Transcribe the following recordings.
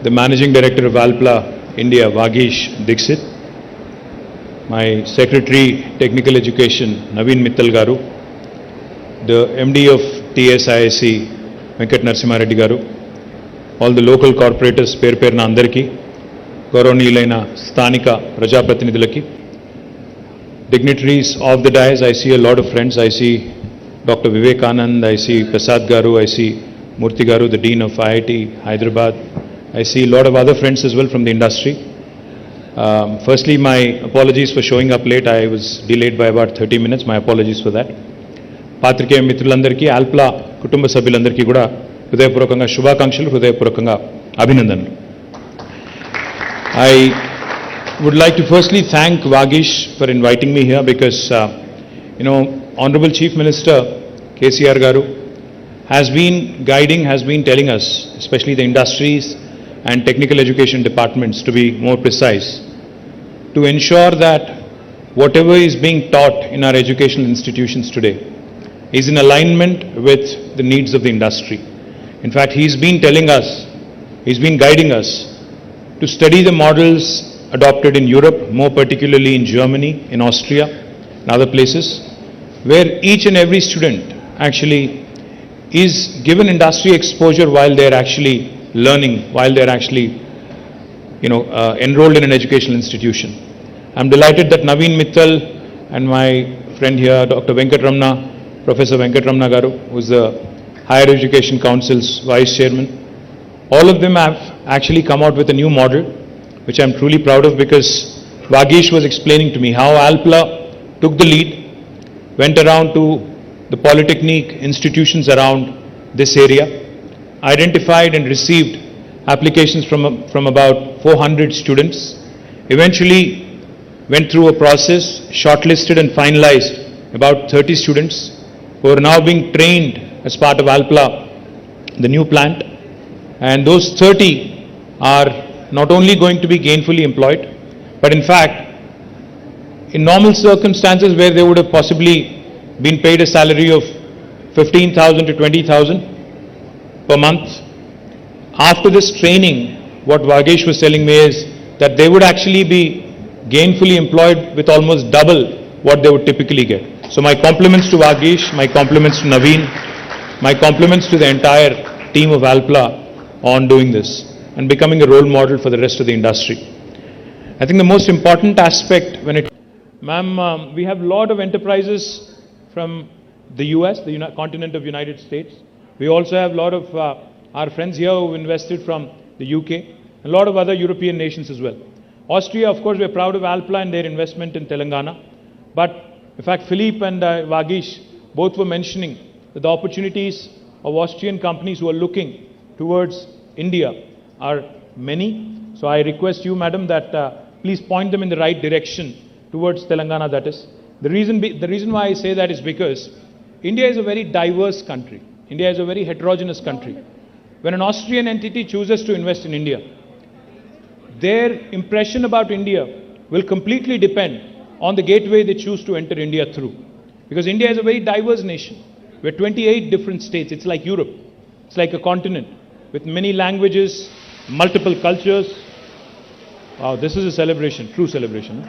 the Managing Director of Alpla India, Vagish Dixit, my Secretary Technical Education, Naveen Mittal Garu, the MD of TSISC, Venkat Narasimhareddy Garu, all the local corporators, Perna Andarki, Gauranilaina Sthanika Prajapratinidhulaki, dignitaries of the dais. I see a lot of friends. I see Dr. Vivekanand, I see Prasad Garu, I see Murthy Garu, the Dean of IIT Hyderabad. I see a lot of other friends as well from the industry. Firstly, my apologies for showing up late. I was delayed by about 30 minutes. My apologies for that. Patrikeya Mitrulandarki, Alpla Kutumba Sabhyulandarki kuda Hridayapurvakanga Shubhakankshalu, Hridayapurvakanga Abhinandanulu. I would like to firstly thank Vagish for inviting me here because, Honorable Chief Minister KTR Garu has been guiding, has been telling us, especially the industries and technical education departments to be more precise, to ensure that whatever is being taught in our educational institutions today is in alignment with the needs of the industry. In fact, he's been telling us, he's been guiding us to study the models adopted in Europe, more particularly in Germany, in Austria, and other places, where each and every student actually is given industry exposure while they're actually learning, while they're actually enrolled in an educational institution. I'm delighted that Naveen Mittal and my friend here, Dr. Venkatramana, Professor Venkatramana Garu, who's the Higher Education Council's Vice Chairman, all of them have actually come out with a new model, which I'm truly proud of, because Vagish was explaining to me how Alpla took the lead, went around to the polytechnic institutions around this area, identified and received applications from about 400 students, eventually went through a process, shortlisted and finalized about 30 students who are now being trained as part of Alpla, the new plant, and those 30 are not only going to be gainfully employed, but in fact, in normal circumstances where they would have possibly been paid a salary of 15,000 to 20,000 per month, after this training, what Vagish was telling me is that they would actually be gainfully employed with almost double what they would typically get. So my compliments to Vagish, my compliments to Naveen, my compliments to the entire team of Alpla on doing this and becoming a role model for the rest of the industry. I think the most important aspect when it... Ma'am, we have a lot of enterprises from the US, the continent of United States. We also have a lot of our friends here who invested from the UK, a lot of other European nations as well. Austria, of course, we're proud of Alpla and their investment in Telangana. But in fact, Philippe and Vagish both were mentioning that the opportunities of Austrian companies who are looking towards India are many. So I request you, madam, that please point them in the right direction towards Telangana, that is. The reason why I say that is because India is a very diverse country. India is a very heterogeneous country. When an Austrian entity chooses to invest in India, their impression about India will completely depend on the gateway they choose to enter India through. Because India is a very diverse nation. We're 28 different states. It's like Europe. It's like a continent with many languages, multiple cultures. Wow, this is a celebration, true celebration.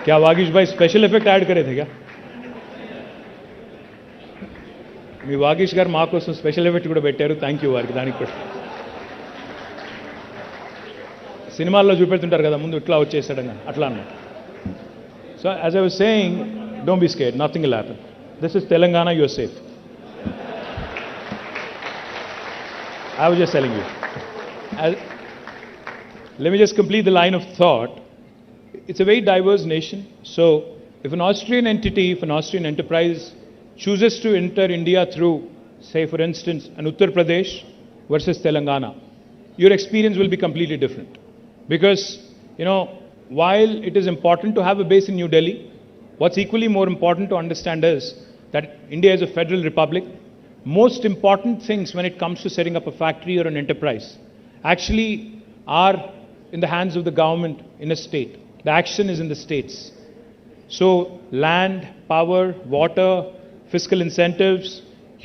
क्या वागीश भाई special effect add करे थे क्या? మీ వాగీష్ గారు మా కోసం special effect కూడా పెట్టారు. థ్యాంక్ యూ వారికి. దానికి కూడా సినిమాల్లో చూపెడుతుంటారు కదా, ముందు ఇట్లా వచ్చేసాడని, అట్లా అన్నమాట. So as I was saying, don't be scared, nothing will happen. This is Telangana, you are safe. I was just telling you. Let me just complete the line of thought. It's a very diverse nation. So if an Austrian entity, if an Austrian enterprise chooses to enter India through, say for instance, an Uttar Pradesh versus Telangana, your experience will be completely different. Because, while it is important to have a base in New Delhi, what's equally more important to understand is that India is a federal republic. Most important things when it comes to setting up a factory or an enterprise actually are in the hands of the government in a state. The action is in the states. So land, power, water, fiscal incentives,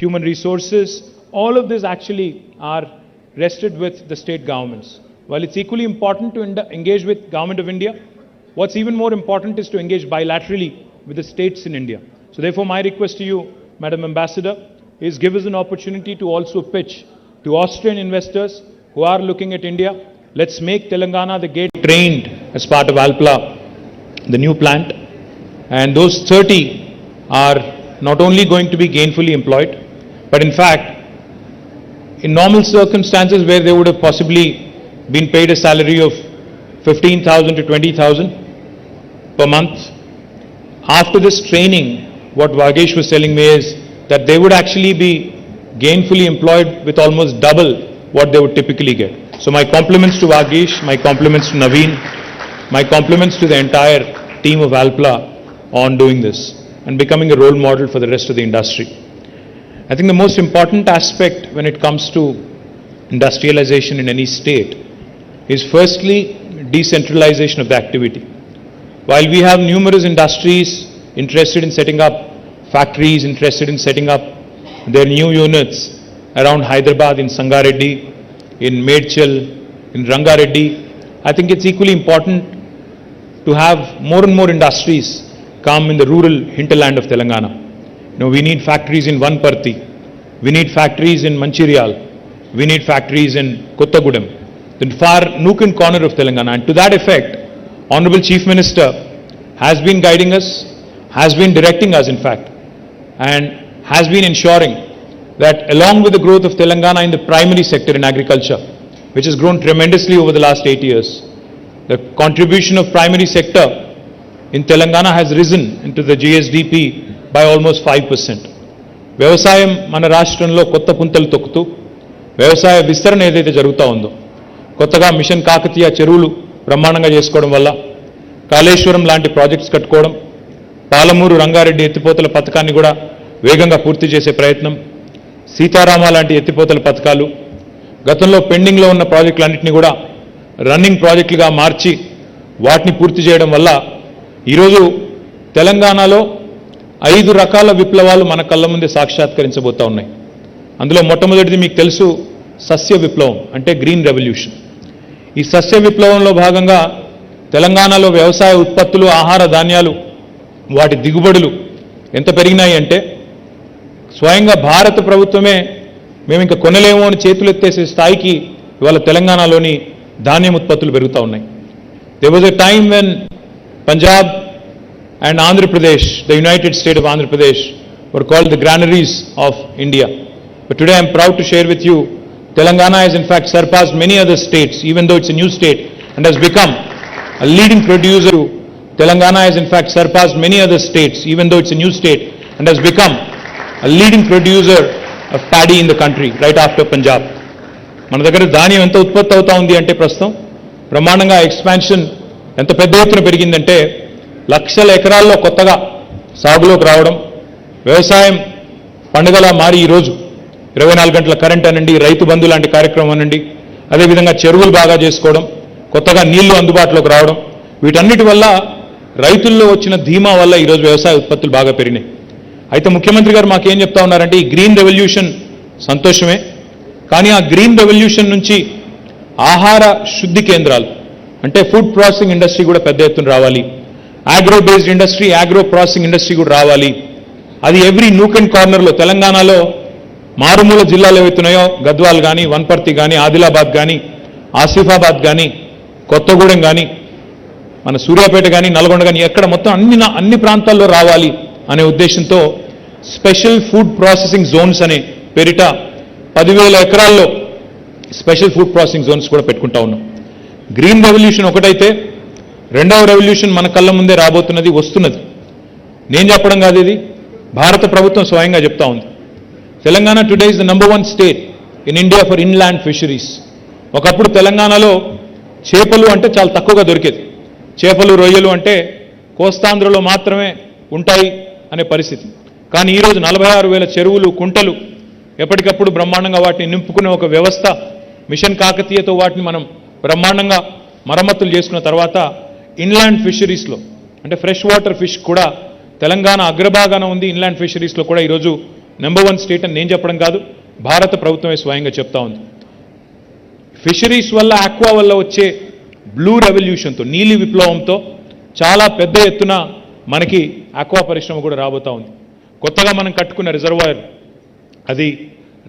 human resources, all of this actually are rested with the state governments. While it's equally important to engage with Government of India, what's even more important is to engage bilaterally with the states in India. So therefore my request to you, Madam Ambassador, is give us an opportunity to also pitch to Austrian investors who are looking at India. Let's make Telangana the gate trained as part of Alpla, the new plant. And those 30 are not only going to be gainfully employed, but in fact, in normal circumstances where they would have possibly been paid a salary of 15,000 to 20,000 per month, after this training, what Vagesh was telling me is that they would actually be gainfully employed with almost double what they would typically get. So my compliments to Vagesh, my compliments to Naveen, my compliments to the entire team of Alpla on doing this and becoming a role model for the rest of the industry. I think the most important aspect when it comes to industrialization in any state is firstly decentralization of the activity. While we have numerous industries interested in setting up factories, interested in setting up their new units around Hyderabad, in Sangareddy, in Medchal, in Rangareddy, I think it's equally important to have more and more industries come in the rural hinterland of Telangana. We need factories in Vanparthi, we need factories in Mancherial, we need factories in Kottagudem, the far nook and corner of Telangana. And to that effect, Honorable Chief Minister has been guiding us, has been directing us in fact, and has been ensuring that along with the growth of Telangana in the primary sector in agriculture, which has grown tremendously over the last 8 years, the contribution of primary sector in Telangana has risen into the GSDP by almost 5%. వ్యవసాయం మన రాష్ట్రంలో కొత్త పుంతలు తొక్కుతూ వ్యవసాయ విస్తరణ ఏదైతే జరుగుతూ ఉందో, కొత్తగా మిషన్ కాకతీయ చెరువులు బ్రహ్మాండంగా చేసుకోవడం వల్ల, కాళేశ్వరం లాంటి ప్రాజెక్ట్స్ కట్టుకోవడం, పాలమూరు రంగారెడ్డి ఎత్తిపోతల పథకాన్ని కూడా వేగంగా పూర్తి చేసే ప్రయత్నం, సీతారామ లాంటి ఎత్తిపోతల పథకాలు, గతంలో పెండింగ్లో ఉన్న ప్రాజెక్టులన్నింటినీ కూడా రన్నింగ్ ప్రాజెక్టులుగా మార్చి వాటిని పూర్తి చేయడం వల్ల ఈరోజు తెలంగాణలో 5 రకాల విప్లవాలు మన కళ్ళ ముందే సాక్షాత్కరించబోతా ఉన్నాయి. అందులో మొట్టమొదటిది మీకు తెలుసు, సస్య విప్లవం అంటే గ్రీన్ రెవల్యూషన్. ఈ సస్య విప్లవంలో భాగంగా తెలంగాణలో వ్యవసాయ ఉత్పత్తులు, ఆహార ధాన్యాలు, వాటి దిగుబడులు ఎంత పెరిగినాయి అంటే స్వయంగా భారత ప్రభుత్వమే మేము ఇంకా కొనలేము అని చేతులెత్తేసే స్థాయికి ఇవాళ తెలంగాణలోని ధాన్యం ఉత్పత్తులు పెరుగుతూ ఉన్నాయి. There was a time when Punjab and Andhra Pradesh, the United State of Andhra Pradesh, were called the granaries of India. But today I am proud to share with you, Telangana has in fact surpassed many other states, even though it's a new state, and has become a leading producer. Telangana has in fact surpassed many other states, even though it's a new state, and has become a leading producer of paddy in the country, right after Punjab. మన దగ్గర ధాన్యం ఎంత ఉత్పత్తి అవుతా ఉంది అంటే ప్రస్తుతం బ్రహ్మాండంగా ఎక్స్పాన్షన్ ఎంత పెద్ద ఎత్తున పెరిగిందంటే లక్షల ఎకరాల్లో కొత్తగా సాగులోకి రావడం, వ్యవసాయం పండుగలా మారి ఈరోజు 24 గంటల కరెంట్ అనండి, రైతు బంధు లాంటి కార్యక్రమం అనండి, అదేవిధంగా చెరువులు బాగా చేసుకోవడం, కొత్తగా నీళ్లు అందుబాటులోకి రావడం, వీటన్నిటి వల్ల రైతుల్లో వచ్చిన ధీమా వల్ల ఈరోజు వ్యవసాయ ఉత్పత్తులు బాగా పెరిగినాయి. అయితే ముఖ్యమంత్రి గారు మాకేం చెప్తా ఉన్నారంటే ఈ గ్రీన్ రెవల్యూషన్ సంతోషమే, కానీ ఆ గ్రీన్ రెవల్యూషన్ నుంచి ఆహార శుద్ధి కేంద్రాలు అంటే ఫుడ్ ప్రాసెసింగ్ ఇండస్ట్రీ కూడా పెద్ద ఎత్తున రావాలి, agro based industry, agro processing industry కూడా రావాలి. అది ఎవ్రీ నూక్ అండ్ కార్నర్లో తెలంగాణలో మారుమూల జిల్లాలు ఏవైతున్నాయో గద్వాల్ కానీ, వన్పర్తి కానీ, ఆదిలాబాద్ కానీ, ఆసిఫాబాద్ కానీ, కొత్తగూడెం కానీ, మన సూర్యాపేట కానీ, నల్గొండ కానీ, ఎక్కడ మొత్తం అన్ని ప్రాంతాల్లో రావాలి అనే ఉద్దేశంతో స్పెషల్ ఫుడ్ ప్రాసెసింగ్ జోన్స్ అనే పేరిట 10,000 ఎకరాల్లో స్పెషల్ ఫుడ్ ప్రాసెసింగ్ జోన్స్ కూడా పెట్టుకుంటా ఉన్నాం. గ్రీన్ రెవల్యూషన్ ఒకటైతే రెండవ రెవల్యూషన్ మన కళ్ళ ముందే రాబోతున్నది, వస్తున్నది. నేను చెప్పడం కాదు, ఇది భారత ప్రభుత్వం స్వయంగా చెప్తా ఉంది. Telangana today is the number 1 state in India for inland fisheries. ఒకప్పుడు తెలంగాణలో చేపలు అంటే చాలా తక్కువగా దొరికేది. చేపలు, రొయ్యలు అంటే కోస్తాంధ్రలో మాత్రమే ఉంటాయి అనే పరిస్థితి. కానీ ఈరోజు 46,000 చెరువులు, కుంటలు ఎప్పటికప్పుడు బ్రహ్మాండంగా వాటిని నింపుకునే ఒక వ్యవస్థ, మిషన్ కాకతీయతో వాటిని మనం బ్రహ్మాండంగా మరమ్మతులు చేసుకున్న తర్వాత ఇన్లాండ్ ఫిషరీస్లో అంటే ఫ్రెష్ వాటర్ ఫిష్ కూడా తెలంగాణ అగ్రభాగాన ఉంది. ఇన్లాండ్ ఫిషరీస్లో కూడా ఈరోజు నెంబర్ 1 స్టేట్ అని నేను చెప్పడం కాదు, భారత ప్రభుత్వమే స్వయంగా చెప్తా ఉంది. ఫిషరీస్ వల్ల, ఆక్వా వల్ల వచ్చే బ్లూ రెవల్యూషన్తో, నీలి విప్లవంతో చాలా పెద్ద ఎత్తున మనకి ఆక్వా పరిశ్రమ కూడా రాబోతా ఉంది. కొత్తగా మనం కట్టుకున్న రిజర్వాయర్, అది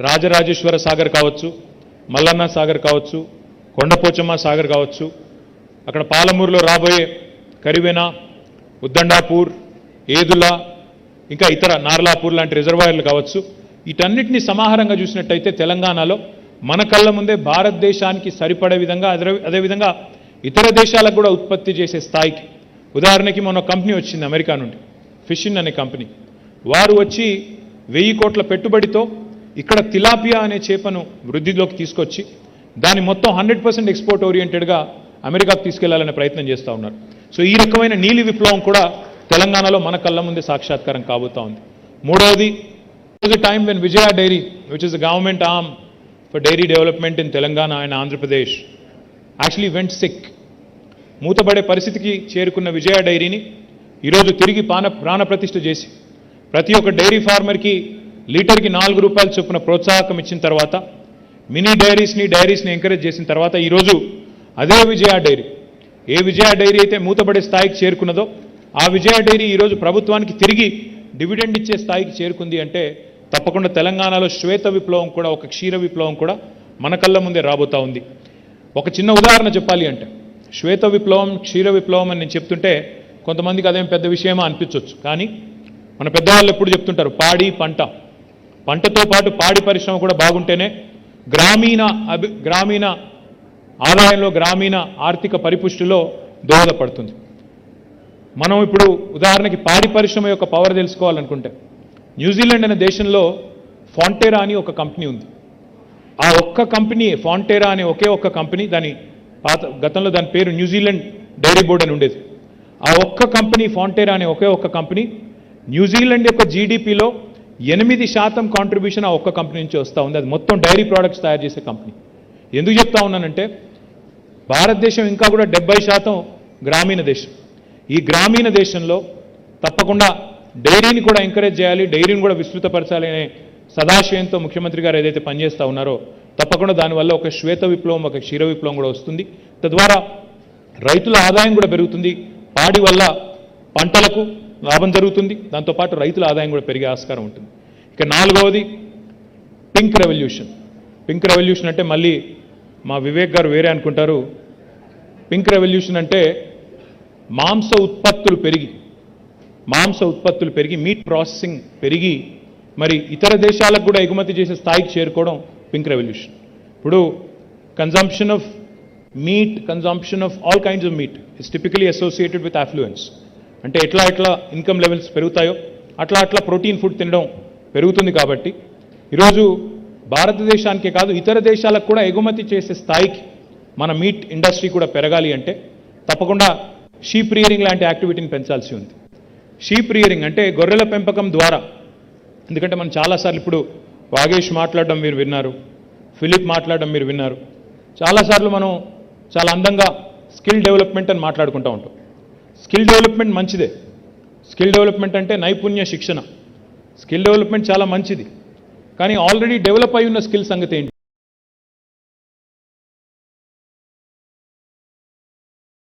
రాజరాజేశ్వర సాగర్ కావచ్చు, మల్లన్న సాగర్ కావచ్చు, కొండపోచమ్మ సాగర్ కావచ్చు, అక్కడ పాలమూరులో రాబోయే కరివెనా, ఉద్దండాపూర్, ఏదుల, ఇంకా ఇతర నార్లాపూర్ లాంటి రిజర్వాయర్లు కావచ్చు. వీటన్నిటిని సమాహారంగా చూసినట్టయితే తెలంగాణలో మన కళ్ళ ముందే భారతదేశానికి సరిపడే విధంగా, అదేవిధంగా ఇతర దేశాలకు కూడా ఉత్పత్తి చేసే స్థాయికి, ఉదాహరణకి మొన్న కంపెనీ వచ్చింది అమెరికా నుండి, ఫిషిన్ అనే కంపెనీ. వారు వచ్చి 1000 కోట్ల పెట్టుబడితో ఇక్కడ తిలాపియా అనే చేపను వృద్ధిలోకి తీసుకొచ్చి దాన్ని మొత్తం 100% ఎక్స్పోర్ట్ ఓరియంటెడ్గా అమెరికాకు తీసుకెళ్లాలనే ప్రయత్నం చేస్తూ ఉన్నారు. సో ఈ రకమైన నీలి విప్లవం కూడా తెలంగాణలో మన కళ్ళ ముందే సాక్షాత్కారం కాబోతా ఉంది. మూడవది, the time when Vijaya dairy, which is the government arm for dairy development in Telangana and Andhra Pradesh, actually went sick. మూతపడే పరిస్థితికి చేరుకున్న విజయ డైరీని ఈరోజు తిరిగి ప్రాణప్రతిష్ఠ చేసి ప్రతి ఒక్క డైరీ ఫార్మర్కి లీటర్కి 4 రూపాయల చొప్పున ప్రోత్సాహకం ఇచ్చిన తర్వాత, మినీ డైరీస్ని ఎంకరేజ్ చేసిన తర్వాత ఈరోజు అదే విజయ డైరీ, ఏ విజయ డైరీ అయితే మూతపడే స్థాయికి చేరుకున్నదో ఆ విజయ డైరీ ఈరోజు ప్రభుత్వానికి తిరిగి డివిడెండ్ ఇచ్చే స్థాయికి చేరుకుంది అంటే తప్పకుండా తెలంగాణలో శ్వేత విప్లవం కూడా, ఒక క్షీర విప్లవం కూడా మన కళ్ళ ముందే రాబోతా ఉంది. ఒక చిన్న ఉదాహరణ చెప్పాలి అంటే, శ్వేత విప్లవం, క్షీర విప్లవం అని నేను చెప్తుంటే కొంతమందికి అదేం పెద్ద విషయమా అనిపించవచ్చు. కానీ మన పెద్దవాళ్ళు ఎప్పుడు చెప్తుంటారు, పంటతో పాటు పాడి పరిశ్రమ కూడా బాగుంటేనే గ్రామీణ ఆదాయంలో, గ్రామీణ ఆర్థిక పరిపుష్టిలో దోహదపడుతుంది. మనం ఇప్పుడు ఉదాహరణకి పాడి పరిశ్రమ యొక్క పవర్ తెలుసుకోవాలనుకుంటే, న్యూజిలాండ్ అనే దేశంలో ఫాంటెరా అని ఒక కంపెనీ ఉంది. ఆ ఒక్క కంపెనీ, ఫాంటెరా అనే ఒకే ఒక్క కంపెనీ, గతంలో దాని పేరు న్యూజిలాండ్ డైరీ బోర్డ్ అని ఉండేది. ఆ ఒక్క కంపెనీ, ఫాంటెరా అనే ఒకే ఒక్క కంపెనీ, న్యూజిలాండ్ యొక్క జీడిపిలో 8% కాంట్రిబ్యూషన్ ఆ ఒక్క కంపెనీ నుంచి వస్తూ ఉంది. అది మొత్తం డైరీ ప్రోడక్ట్స్ తయారు చేసే కంపెనీ. ఎందుకు చెప్తా ఉన్నానంటే, భారతదేశం ఇంకా కూడా 70% గ్రామీణ దేశం. ఈ గ్రామీణ దేశంలో తప్పకుండా డైరీని కూడా ఎంకరేజ్ చేయాలి, డైరీని కూడా విస్తృతపరచాలి అనే సదాశయంతో ముఖ్యమంత్రి గారు ఏదైతే పనిచేస్తూ ఉన్నారో తప్పకుండా దానివల్ల ఒక శ్వేత విప్లవం, ఒక క్షీర విప్లవం కూడా వస్తుంది. తద్వారా రైతుల ఆదాయం కూడా పెరుగుతుంది. పాడి వల్ల పంటలకు లాభం జరుగుతుంది, దాంతోపాటు రైతుల ఆదాయం కూడా పెరిగే ఆస్కారం ఉంటుంది. ఇక నాలుగవది పింక్ రెవల్యూషన్. పింక్ రెవల్యూషన్ అంటే మళ్ళీ మా వివేక్ గారు వేరే అనుకుంటారు. పింక్ రెవల్యూషన్ అంటే మాంస ఉత్పత్తులు పెరిగి మీట్ ప్రాసెసింగ్ పెరిగి మరి ఇతర దేశాలకు కూడా ఎగుమతి చేసే స్థాయికి చేరుకోవడం పింక్ రెవల్యూషన్. ఇప్పుడు consumption of meat, consumption of all kinds of meat is typically associated with affluence. అంటే ఎట్లా ఇన్కమ్ లెవెల్స్ పెరుగుతాయో అట్లా ప్రోటీన్ ఫుడ్ తినడం పెరుగుతుంది. కాబట్టి ఈరోజు భారతదేశానికే కాదు ఇతర దేశాలకు కూడా ఎగుమతి చేసే స్థాయికి మన మీట్ ఇండస్ట్రీ కూడా పెరగాలి అంటే తప్పకుండా షీప్ రియరింగ్ లాంటి యాక్టివిటీని పెంచాల్సి ఉంది. షీప్ రియరింగ్ అంటే గొర్రెల పెంపకం ద్వారా, ఎందుకంటే మనం చాలాసార్లు ఇప్పుడు వాగేష్ మాట్లాడడం మీరు విన్నారు, ఫిలిప్ మాట్లాడడం మీరు విన్నారు. చాలాసార్లు మనం చాలా అందంగా స్కిల్ డెవలప్మెంట్ అని మాట్లాడుకుంటూ ఉంటాం. స్కిల్ డెవలప్మెంట్ మంచిదే. స్కిల్ డెవలప్మెంట్ అంటే నైపుణ్య శిక్షణ. స్కిల్ డెవలప్మెంట్ చాలా మంచిది. కానీ ఆల్రెడీ డెవలప్ అయి ఉన్న స్కిల్ సంగతి ఏంటి?